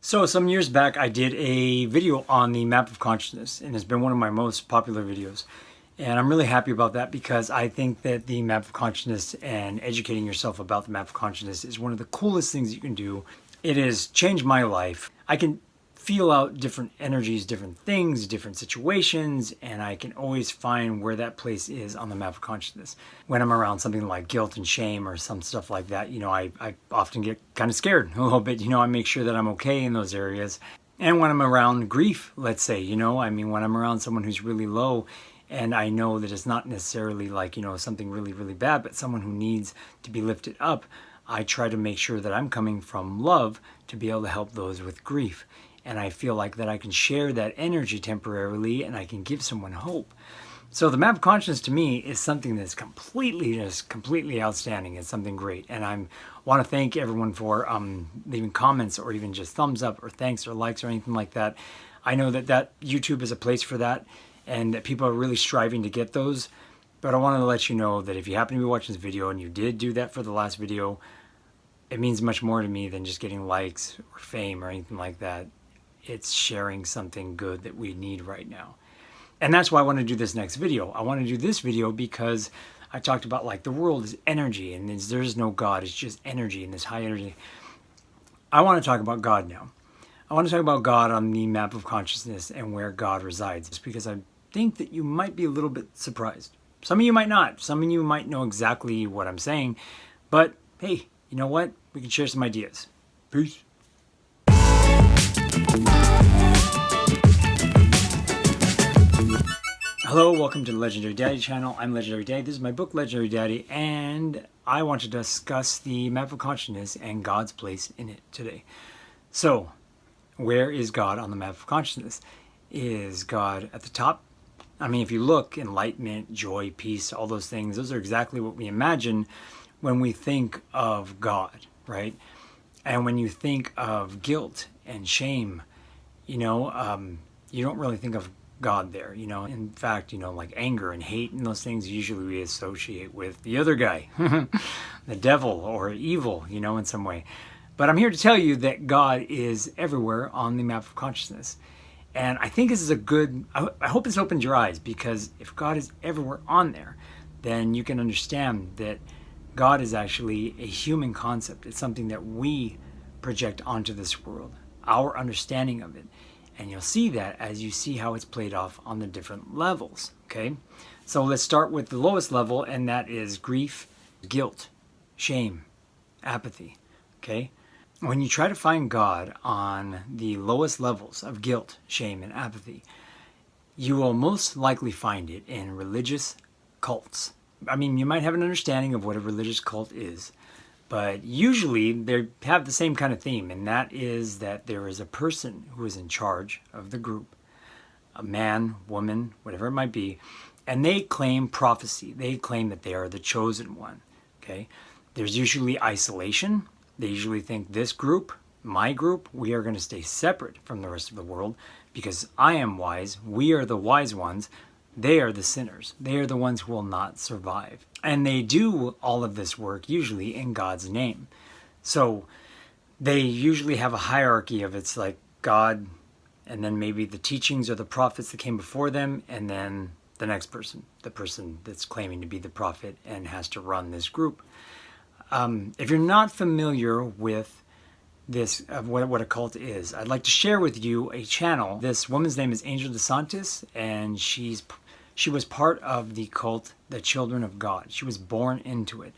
So some years back, I did a video on the map of consciousness, and it's been one of my most popular videos. And I'm really happy about that because I think that the map of consciousness and educating yourself about the map of consciousness is one of the coolest things you can do. It has changed my life. I can feel out different energies, different things, different situations, and I can always find where that place is on the map of consciousness. When I'm around something like guilt and shame or some stuff like that, I often get kind of scared a little bit. I make sure that I'm okay in those areas. And when I'm around grief, let's say, when I'm around someone who's really low, and I know that it's not necessarily like, something really, really bad, but someone who needs to be lifted up, I try to make sure that I'm coming from love to be able to help those with grief. And I feel like that I can share that energy temporarily and I can give someone hope. So the map of consciousness to me is something that's completely outstanding. It's something great. And I want to thank everyone for leaving comments or even just thumbs up or thanks or likes or anything like that. I know that YouTube is a place for that and that people are really striving to get those. But I wanted to let you know that if you happen to be watching this video and you did do that for the last video, it means much more to me than just getting likes or fame or anything like that. It's sharing something good that we need right now. And that's why I want to do this next video. I want to do this video because I talked about like the world is energy and there's no God. It's just energy and this high energy. I want to talk about God now. I want to talk about God on the map of consciousness and where God resides. It's because I think that you might be a little bit surprised. Some of you might not. Some of you might know exactly what I'm saying. But hey, you know what? We can share some ideas. Peace. Hello, welcome to the Legendary Daddy channel. I'm Legendary Daddy. This is my book, Legendary Daddy, and I want to discuss the map of consciousness and God's place in it today. So, where is God on the map of consciousness? Is God at the top? I mean, if you look, enlightenment, joy, peace, all those things, those are exactly what we imagine when we think of God, right? And when you think of guilt and shame, you don't really think of God there, In fact, like anger and hate and those things usually we associate with the other guy, the devil or evil, in some way. But I'm here to tell you that God is everywhere on the map of consciousness. And I think this is I hope this opened your eyes, because if God is everywhere on there, then you can understand that God is actually a human concept. It's something that we project onto this world, our understanding of it. And you'll see that as you see how it's played off on the different levels, okay? So let's start with the lowest level, and that is grief, guilt, shame, apathy, okay? When you try to find God on the lowest levels of guilt, shame, and apathy, you will most likely find it in religious cults. I mean, you might have an understanding of what a religious cult is, but usually they have the same kind of theme, and that is that there is a person who is in charge of the group, a man, woman, whatever it might be, and they claim prophecy. They claim that they are the chosen one, okay? There's usually isolation. They usually think this group, my group, we are going to stay separate from the rest of the world because I am wise. We are the wise ones. They are the sinners. They are the ones who will not survive. And they do all of this work usually in God's name. So they usually have a hierarchy of it's like God, and then maybe the teachings or the prophets that came before them, and then the next person, the person that's claiming to be the prophet and has to run this group. If you're not familiar with this, what a cult is, I'd like to share with you a channel. This woman's name is Angel DeSantis, and she was part of the cult, the Children of God. She was born into it.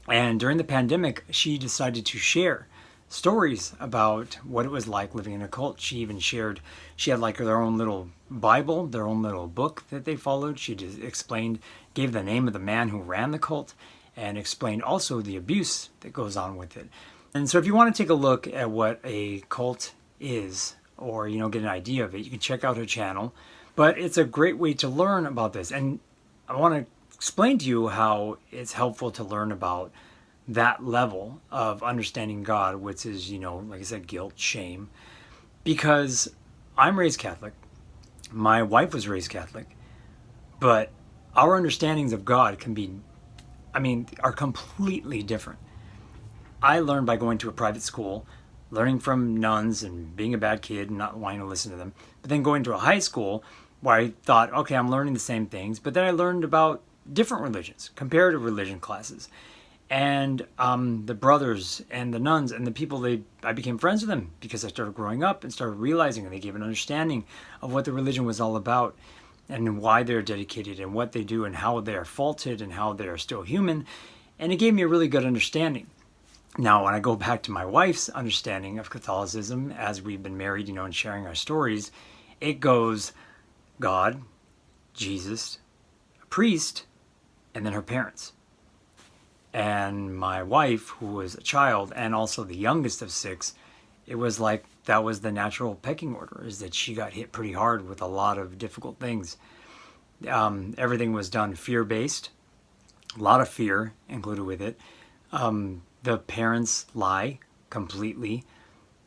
And during the pandemic, she decided to share stories about what it was like living in a cult. She even shared, she had like their own little Bible, their own little book that they followed. She just explained, gave the name of the man who ran the cult, and explained also the abuse that goes on with it. And so if you want to take a look at what a cult is, or, get an idea of it, you can check out her channel. But it's a great way to learn about this. And I want to explain to you how it's helpful to learn about that level of understanding God, which is, like I said, guilt, shame. Because I'm raised Catholic. My wife was raised Catholic. But our understandings of God are completely different. I learned by going to a private school, learning from nuns and being a bad kid and not wanting to listen to them. But then going to a high school where I thought, okay, I'm learning the same things. But then I learned about different religions, comparative religion classes. And the brothers and the nuns and the people, I became friends with them because I started growing up and started realizing, and they gave an understanding of what the religion was all about and why they're dedicated and what they do and how they are faulted and how they are still human. And it gave me a really good understanding. Now, when I go back to my wife's understanding of Catholicism, as we've been married, and sharing our stories, it goes God, Jesus, a priest, and then her parents. And my wife, who was a child and also the youngest of 6, it was like that was the natural pecking order, is that she got hit pretty hard with a lot of difficult things. Everything was done fear-based, a lot of fear included with it. The parents lie completely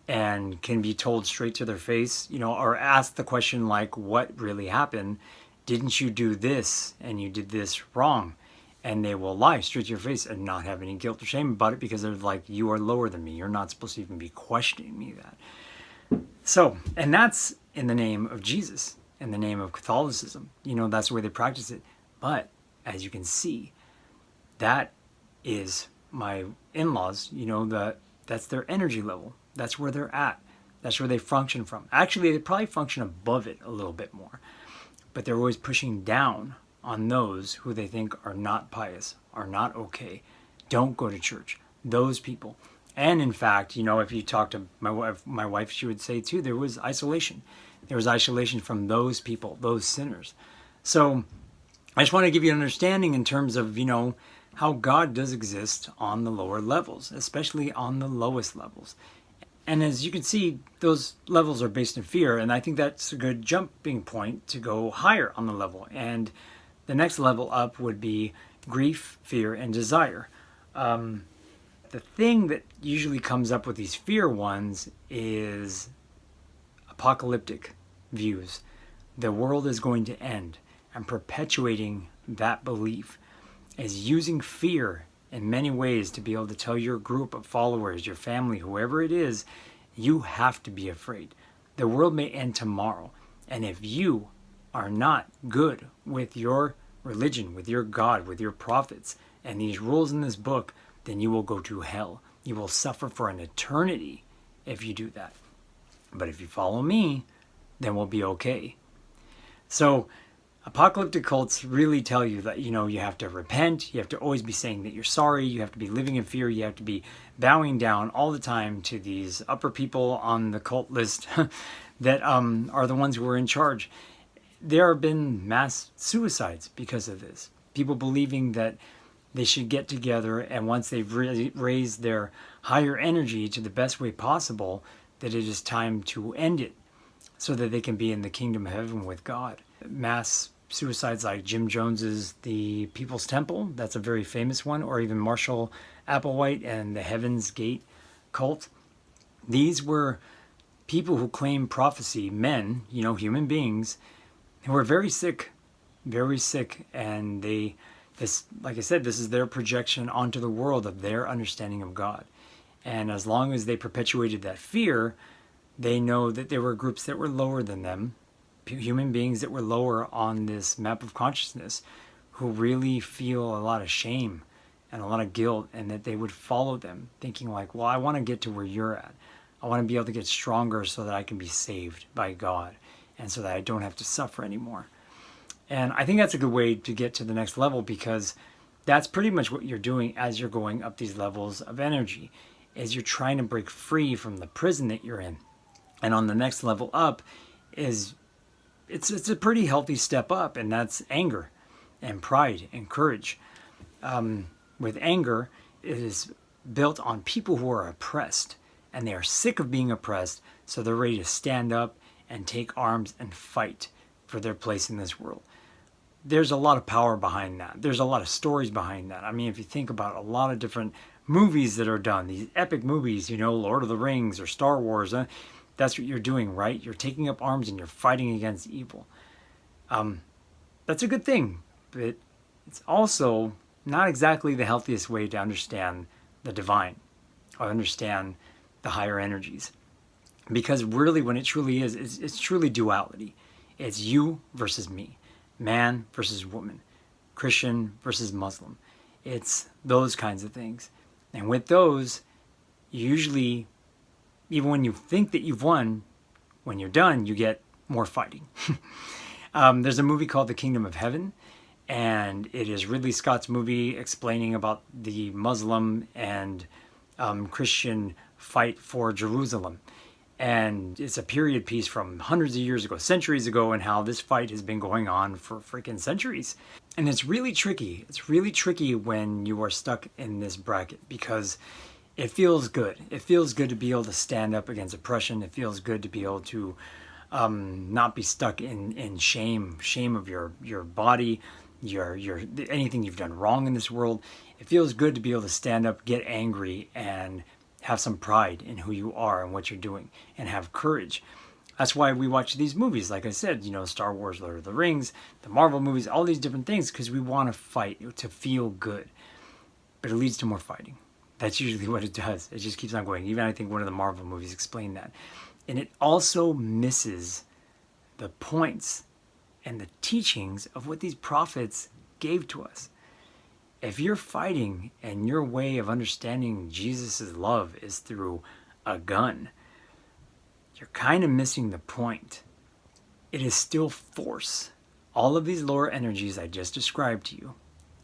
and can be told straight to their face, or asked the question like, what really happened? Didn't you do this and you did this wrong? And they will lie straight to your face and not have any guilt or shame about it because they're like, you are lower than me. You're not supposed to even be questioning me that. So, and that's in the name of Jesus, in the name of Catholicism. That's the way they practice it. But as you can see, that is my in-laws, that's their energy level. That's where they're at. That's where they function from. Actually, they probably function above it a little bit more. But they're always pushing down on those who they think are not pious, are not okay, don't go to church, those people. And in fact, if you talk to my wife, she would say too, there was isolation. There was isolation from those people, those sinners. So I just want to give you an understanding in terms of, how God does exist on the lower levels, especially on the lowest levels. And as you can see, those levels are based in fear, and I think that's a good jumping point to go higher on the level. And the next level up would be grief, fear, and desire. The thing that usually comes up with these fear ones is apocalyptic views. The world is going to end, and perpetuating that belief is using fear in many ways to be able to tell your group of followers, your family, whoever it is, you have to be afraid. The world may end tomorrow, and if you are not good with your religion, with your God, with your prophets, and these rules in this book, then you will go to hell. You will suffer for an eternity if you do that. But if you follow me, then we'll be okay. So apocalyptic cults really tell you that, you have to repent. You have to always be saying that you're sorry. You have to be living in fear. You have to be bowing down all the time to these upper people on the cult list that are the ones who are in charge. There have been mass suicides because of this. People believing that they should get together, and once they've raised their higher energy to the best way possible, that it is time to end it so that they can be in the kingdom of heaven with God. Mass suicides like Jim Jones's The People's Temple, that's a very famous one, or even Marshall Applewhite and the Heaven's Gate cult. These were people who claimed prophecy, men, human beings, who were very sick, and like I said, this is their projection onto the world of their understanding of God. And as long as they perpetuated that fear, they know that there were groups that were lower than them, human beings that were lower on this map of consciousness, who really feel a lot of shame and a lot of guilt, and that they would follow them, thinking like, well, I want to get to where you're at. I want to be able to get stronger so that I can be saved by God, and so that I don't have to suffer anymore. And I think that's a good way to get to the next level, because that's pretty much what you're doing as you're going up these levels of energy, is you're trying to break free from the prison that you're in. And on the next level up is, it's a pretty healthy step up, and that's anger and pride and courage. With anger, it is built on people who are oppressed, and they are sick of being oppressed, so they're ready to stand up and take arms and fight for their place in this world. There's a lot of power behind that. There's a lot of stories behind that. I mean, if you think about a lot of different movies that are done, these epic movies, Lord of the Rings or Star Wars, that's what you're doing, right? You're taking up arms and you're fighting against evil. That's a good thing, but it's also not exactly the healthiest way to understand the divine, or understand the higher energies. Because really, when it truly is, it's truly duality. It's you versus me, man versus woman, Christian versus Muslim. It's those kinds of things. And with those, usually, even when you think that you've won, when you're done, you get more fighting. There's a movie called The Kingdom of Heaven, and it is Ridley Scott's movie explaining about the Muslim and Christian fight for Jerusalem. And it's a period piece from hundreds of years ago, centuries ago, and how this fight has been going on for freaking centuries. And it's really tricky. It's really tricky when you are stuck in this bracket, because it feels good. It feels good to be able to stand up against oppression. It feels good to be able to not be stuck in shame of your body, your anything you've done wrong in this world. It feels good to be able to stand up, get angry, and have some pride in who you are and what you're doing, and have courage. That's why we watch these movies, like I said, Star Wars, Lord of the Rings, the Marvel movies, all these different things, because we want to fight, to feel good. But it leads to more fighting. That's usually what it does. It just keeps on going. Even I think one of the Marvel movies explained that. And it also misses the points and the teachings of what these prophets gave to us. If you're fighting and your way of understanding Jesus' love is through a gun, you're kind of missing the point. It is still force. All of these lower energies I just described to you,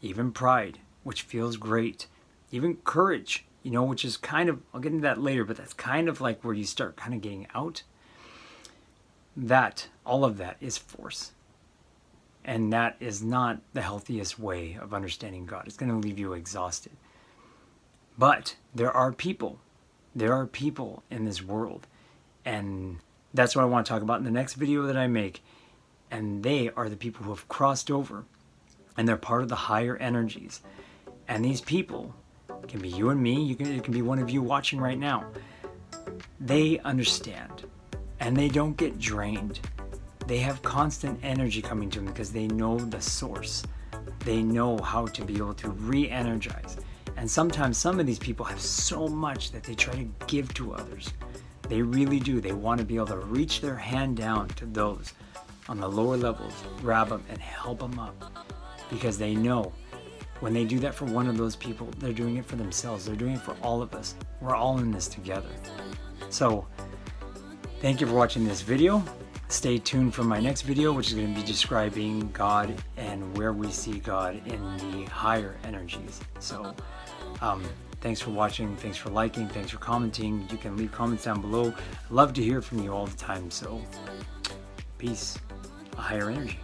even pride, which feels great, even courage, which is kind of, I'll get into that later, but that's kind of like where you start kind of getting out. All of that is force. And that is not the healthiest way of understanding God. It's going to leave you exhausted. But there are people in this world. And that's what I want to talk about in the next video that I make. And they are the people who have crossed over. And they're part of the higher energies. And these people can be you and me. It can be one of you watching right now. They understand. And they don't get drained. They have constant energy coming to them because they know the source. They know how to be able to re-energize. And sometimes some of these people have so much that they try to give to others. They really do. They want to be able to reach their hand down to those on the lower levels, grab them and help them up. Because they know when they do that for one of those people, they're doing it for themselves. They're doing it for all of us. We're all in this together. So, thank you for watching this video. Stay tuned for my next video, which is going to be describing God and where we see God in the higher energies. So, thanks for watching. Thanks for liking. Thanks for commenting. You can leave comments down below. I love to hear from you all the time. So, peace. A higher energy.